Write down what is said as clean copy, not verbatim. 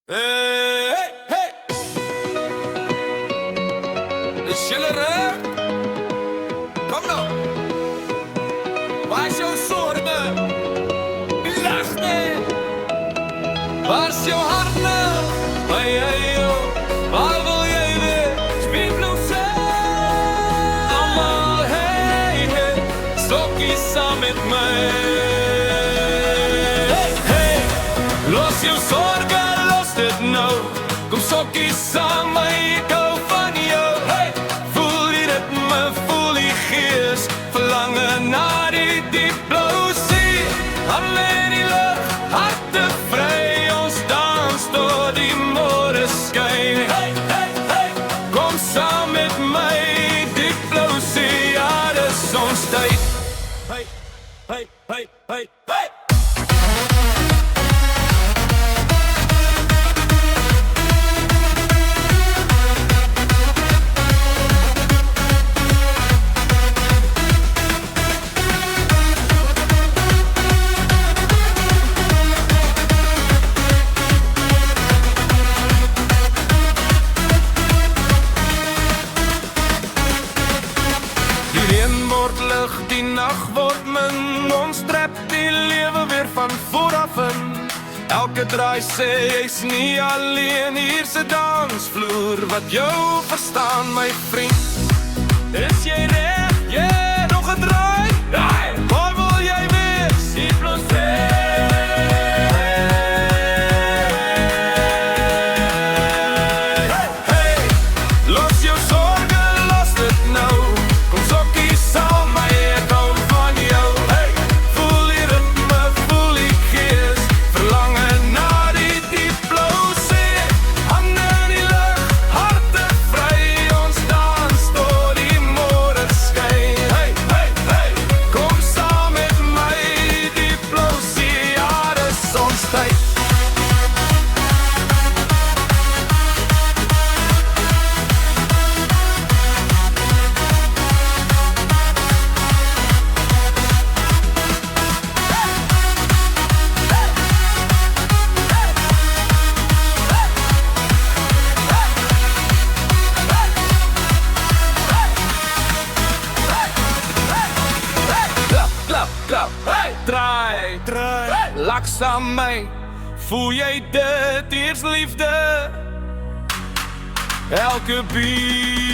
Hey, hey, hey. Is jullie er? Kom nou. Waar is jouw zorgen? Lach niet. Waar is jouw hart nou? Hey, hey, joh. Waar wil jij weer? Spiegel allemaal, hey, hey. Stokjes samen met mij. Hey, hey. Los jouw zorgen, los dit nou. Kom stokjes samen, ik hou van jou. Hey. Voel die ritme, voel die geest. Verlangen naar die diep blauwe zee. Alleen die lucht, harten vrij. Ons dans door die morgenschijn. Hey, hey, hey. Kom samen met mij, diep blauwe zee. Ja, de zon stijgt. Hey, hey, hey, hey, hey. Die nacht wordt mijn onstrep, die leven weer van vooraf in. Elke draai sê is niet alleen, hier se dansvloer wat jou verstaan, my vriend. Is jy recht? Yeah, nog een draai? Draai! Waar wil jy wees? Die plosé. Klap, hey. Draai, draai, hey. Langzaam mee. Voel jij dit, eerst liefde. Elke beat